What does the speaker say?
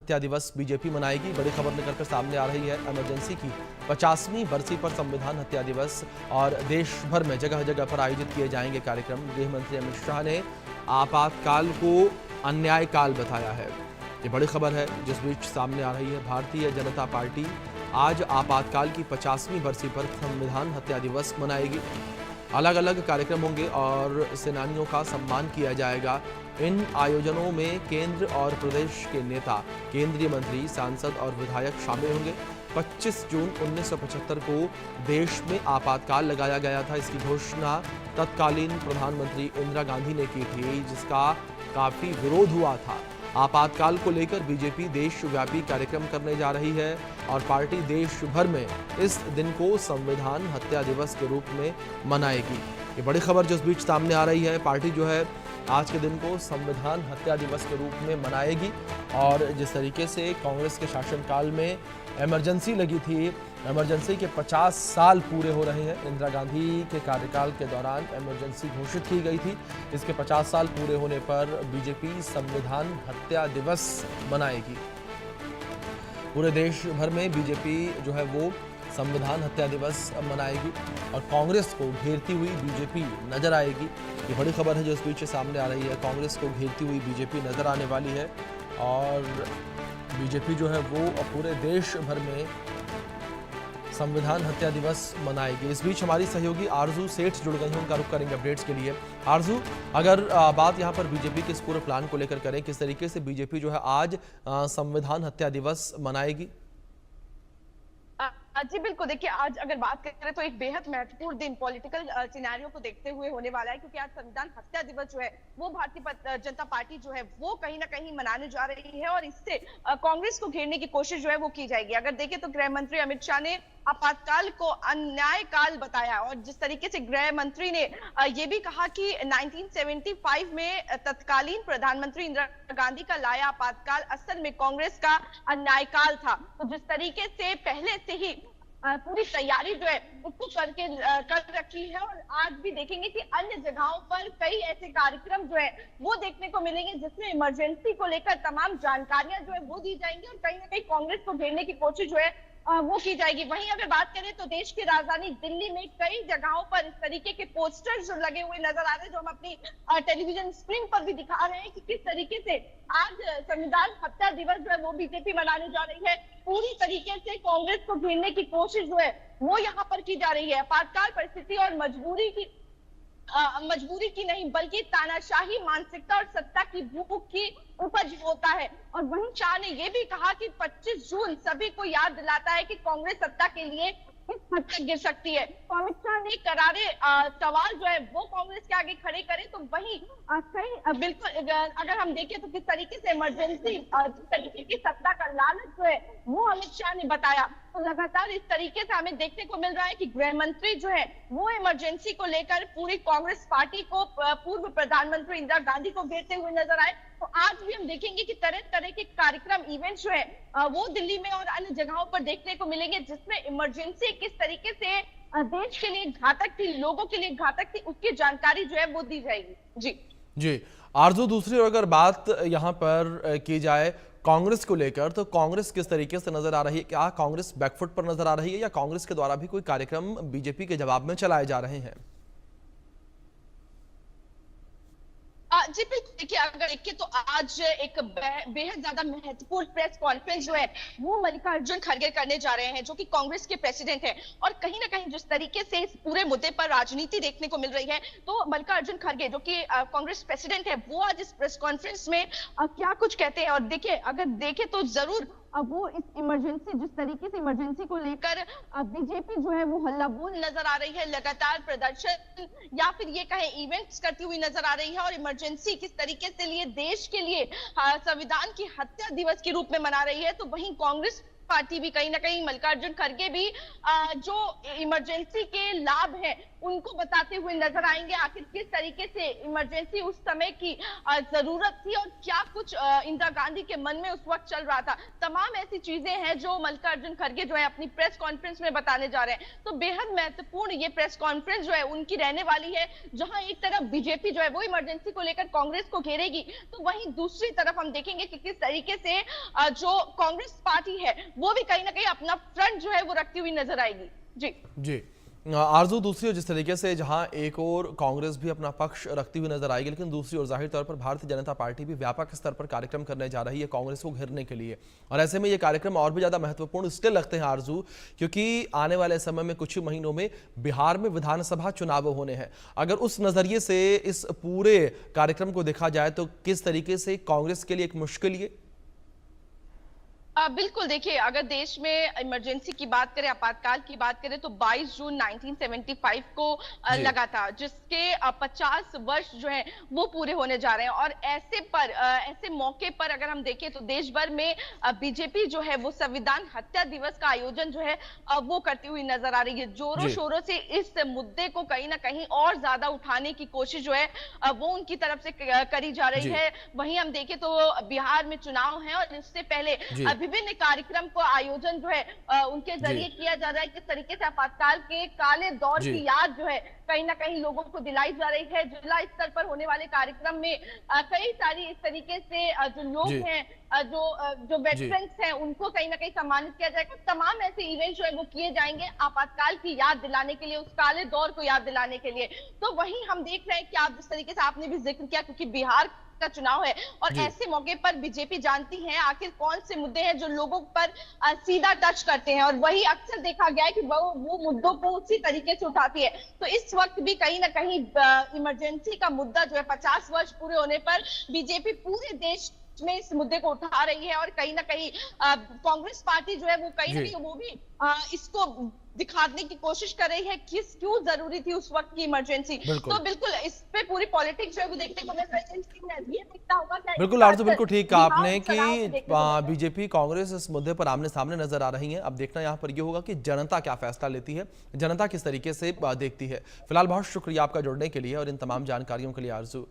हत्या दिवस बीजेपी मनाएगी। बड़ी खबर निकल कर सामने आ रही है इमरजेंसी की 50वीं बरसी पर संविधान हत्या दिवस और देश भर में जगह जगह पर आयोजित किए जाएंगे कार्यक्रम। गृह मंत्री अमित शाह ने आपातकाल को अन्याय काल बताया है। ये बड़ी खबर है जिस बीच सामने आ रही है। भारतीय जनता पार्टी आज आपातकाल की 50वीं बरसी पर संविधान हत्या दिवस मनाएगी। अलग अलग कार्यक्रम होंगे और सेनानियों का सम्मान किया जाएगा। इन आयोजनों में केंद्र और प्रदेश के नेता, केंद्रीय मंत्री, सांसद और विधायक शामिल होंगे। 25 जून 1975 को देश में आपातकाल लगाया गया था। इसकी घोषणा तत्कालीन प्रधानमंत्री इंदिरा गांधी ने की थी, जिसका काफी विरोध हुआ था। आपातकाल को लेकर बीजेपी देशव्यापी कार्यक्रम करने जा रही है और पार्टी देश भर में इस दिन को संविधान हत्या दिवस के रूप में मनाएगी। ये बड़ी खबर जिस बीच सामने आ रही है। पार्टी जो है आज के दिन को संविधान हत्या दिवस के रूप में मनाएगी और जिस तरीके से कांग्रेस के शासनकाल में इमरजेंसी लगी थी, इमरजेंसी के 50 साल पूरे हो रहे हैं। इंदिरा गांधी के कार्यकाल के दौरान इमरजेंसी घोषित की गई थी। इसके 50 साल पूरे होने पर बीजेपी संविधान हत्या दिवस मनाएगी। पूरे देश भर में बीजेपी जो है वो संविधान हत्या दिवस मनाएगी और कांग्रेस को घेरती हुई बीजेपी नजर आएगी। ये बड़ी खबर है जो इस बीच सामने आ रही है। कांग्रेस को घेरती हुई बीजेपी नजर आने वाली है और बीजेपी जो है वो पूरे देश भर में संविधान हत्या दिवस मनाएगी। इस बीच हमारी सहयोगी आरजू सेठ जुड़ गई हैं, उनका रुख करेंगे अपडेट्स के लिए। आरजू, अगर बात यहाँ पर बीजेपी के इस पूरे प्लान को लेकर करें, किस तरीके से बीजेपी जो है आज संविधान हत्या दिवस मनाएगी? जी बिल्कुल, देखिए आज अगर बात करें तो एक बेहद महत्वपूर्ण दिन पॉलिटिकल सिनेरियो को देखते हुए होने वाला है, क्योंकि आज संविधान हत्या दिवस जो है वो भारतीय जनता पार्टी जो है वो कहीं ना कहीं मनाने जा रही है और इससे कांग्रेस को घेरने की कोशिश जो है वो की जाएगी। अगर देखें तो गृह मंत्री अमित शाह ने आपातकाल को अन्याय काल बताया और जिस तरीके से गृह मंत्री ने ये भी कहा कि 1975 में तत्कालीन प्रधानमंत्री इंदिरा गांधी का लाया आपातकाल असल में कांग्रेस का अन्याय काल था। तो जिस तरीके से पहले से ही पूरी तैयारी जो है उसको कर रखी है और आज भी देखेंगे कि अन्य जगहों पर कई ऐसे कार्यक्रम जो है वो देखने को मिलेंगे जिसमें इमरजेंसी को लेकर तमाम जानकारियां जो है वो दी जाएंगी और कहीं ना कहीं कांग्रेस को घेरने की कोशिश जो है वो की जाएगी। वहीं अगर बात करें तो देश की राजधानी दिल्ली में कई जगहों पर इस तरीके के पोस्टर्स जो लगे हुए नजर आ रहे हैं, जो हम अपनी टेलीविजन स्क्रीन पर भी दिखा रहे हैं कि किस तरीके से आज संविधान हत्या दिवस जो है वो बीजेपी मनाने जा रही है। पूरी तरीके से कांग्रेस को घेरने की कोशिश जो है वो यहाँ पर की जा रही है। आपातकाल परिस्थिति और मजबूरी की नहीं बल्कि तानाशाही मानसिकता और सत्ता की भूख की उपज होता है। और वहीं शाह ने यह भी कहा कि 25 जून सभी को याद दिलाता है कि कांग्रेस सत्ता के लिए किस हद तक गिर सकती है। तो अमित शाह ने करारे सवाल जो है वो कांग्रेस के आगे खड़े करे तो वहीं कहीं बिल्कुल अगर हम देखें तो किस तरीके से इमरजेंसी तरीके की सत्ता का लालच जो है वो अमित शाह ने बताया। तो लगातार इस तरीके से हमें देखने को मिल रहा है कि गृह मंत्री जो है वो इमरजेंसी को लेकर पूरी कांग्रेस पार्टी को पूर्व प्रधानमंत्री इंदिरा गांधी को घेरते हुए नजर आए। तो आज भी हम देखेंगे कि तरह तरह के कार्यक्रम इवेंट जो है वो दिल्ली में और अन्य जगहों पर देखने को मिलेंगे जिसमें इमरजेंसी किस तरीके से देश के लिए घातक थी, लोगों के लिए घातक थी, उसकी जानकारी जो है वो दी जाएगी। जी आरजू, दूसरी ओर अगर बात यहाँ पर की जाए कांग्रेस को लेकर, तो कांग्रेस किस तरीके से नजर आ रही है? क्या कांग्रेस बैकफुट पर नजर आ रही है या कांग्रेस के द्वारा भी कोई कार्यक्रम बीजेपी के जवाब में चलाए जा रहे हैं? जी बिल्कुल, देखिए अगर देखें तो आज एक बेहद ज्यादा महत्वपूर्ण प्रेस कॉन्फ्रेंस जो है वो मल्लिकार्जुन खड़गे करने जा रहे हैं, जो कि कांग्रेस के प्रेसिडेंट हैं। और कहीं ना कहीं जिस तरीके से इस पूरे मुद्दे पर राजनीति देखने को मिल रही है, तो मल्लिकार्जुन खड़गे जो कि कांग्रेस प्रेसिडेंट है वो आज इस प्रेस कॉन्फ्रेंस में क्या कुछ कहते हैं। और देखिए अगर देखें तो जरूर वो इस इमरजेंसी जिस तरीके से इमरजेंसी को लेकर बीजेपी जो है वो हल्ला बोल नजर आ रही है, लगातार प्रदर्शन या फिर ये कहें इवेंट्स करती हुई नजर आ रही है और इमरजेंसी किस तरीके से लिए देश के लिए संविधान की हत्या दिवस के रूप में मना रही है। तो वहीं कांग्रेस पार्टी भी कहीं ना कहीं मल्लिकार्जुन खड़गे भी जो इमरजेंसी के लाभ है उनको बताते हुए नजर आएंगे। आखिर किस तरीके से इमरजेंसी उस समय की जरूरत थी और क्या कुछ इंदिरा गांधी के मन में उस वक्त चल रहा था, तमाम ऐसी चीजें हैं जो मल्लिकार्जुन खड़गे जो है अपनी प्रेस कॉन्फ्रेंस में बताने जा रहे हैं। तो बेहद महत्वपूर्ण ये प्रेस कॉन्फ्रेंस जो है उनकी रहने वाली है, जहां एक तरफ बीजेपी जो है वो इमरजेंसी को लेकर कांग्रेस को घेरेगी, तो वहीं दूसरी तरफ हम देखेंगे कि किस तरीके से जो कांग्रेस पार्टी है वो भी कहीं ना कहीं अपना फ्रंट जो है वो रखती हुई नजर आएगी। जी जी आरजू, दूसरी ओर जिस तरीके से जहां एक और कांग्रेस भी अपना पक्ष रखती हुई नजर आएगी, लेकिन दूसरी ओर जाहिर तौर पर भारतीय जनता पार्टी भी व्यापक स्तर पर कार्यक्रम करने जा रही है कांग्रेस को घेरने के लिए, और ऐसे में ये कार्यक्रम और भी ज्यादा महत्वपूर्ण इसलिए लगते हैं आरजू, क्योंकि आने वाले समय में कुछ ही महीनों में बिहार में विधानसभा चुनाव होने हैं। अगर उस नजरिए से इस पूरे कार्यक्रम को देखा जाए तो किस तरीके से कांग्रेस के लिए एक मुश्किल ये? बिल्कुल, देखिए अगर देश में इमरजेंसी की बात करें, आपातकाल की बात करें, तो 22 जून 1975 को लगा था, जिसके 50 वर्ष जो है वो पूरे होने जा रहे हैं। और ऐसे मौके पर अगर हम देखें तो देश भर में बीजेपी जो है वो संविधान हत्या दिवस का आयोजन जो है वो करती हुई नजर आ रही है। जोरों शोरों से इस मुद्दे को कहीं ना कहीं और ज्यादा उठाने की कोशिश जो है वो उनकी तरफ से करी जा रही है। वहीं हम देखें तो बिहार में चुनाव है और इससे पहले विभिन्न कार्यक्रम को आयोजन जो है उनके जरिए किया जा रहा है। किस तरीके से आपातकाल के काले दौर की याद जो है कहीं ना कहीं लोगों को दिलाई जा रही है। जिला स्तर पर होने वाले कार्यक्रम में कई सारी इस तरीके से जो लोग हैं, जो वेटरन्स हैं, उनको कहीं ना कहीं सम्मानित किया जाएगा। तमाम ऐसे इवेंट जो है वो किए जाएंगे आपातकाल की याद दिलाने के लिए, उस काले दौर को याद दिलाने के लिए। तो वहीं हम देख रहे हैं कि आप जिस तरीके से आपने भी जिक्र किया, क्योंकि बिहार का चुनाव है और ऐसे मौके पर बीजेपी जानती है आखिर कौन से मुद्दे हैं जो लोगों पर सीधा टच करते हैं, और वही अक्सर देखा गया है कि वो मुद्दों को उसी तरीके से उठाती है। तो इस वक्त भी कहीं ना कहीं इमरजेंसी का मुद्दा जो है 50 वर्ष पूरे होने पर बीजेपी पूरे देश में इस मुद्दे को उठा रही है, और कहीं ना कहीं कांग्रेस पार्टी जो है वो कहीं ना कहीं वो भी इसको दिखाने की कोशिश कर रही है कि क्यों जरूरी थी उस वक्त की इमरजेंसी। तो बिल्कुल इस पे पूरी पॉलिटिक्स जो है वो देखने को मिल रही है। ये दिखता होगा कि बिल्कुल आरजू, बिल्कुल ठीक कहा आपने कि बीजेपी कांग्रेस इस मुद्दे पर आमने सामने नजर आ रही है। अब देखना यहाँ पर ये होगा कि जनता क्या फैसला लेती है, जनता किस तरीके से देखती है। फिलहाल बहुत शुक्रिया आपका जुड़ने के लिए और इन तमाम जानकारियों के लिए आरजू।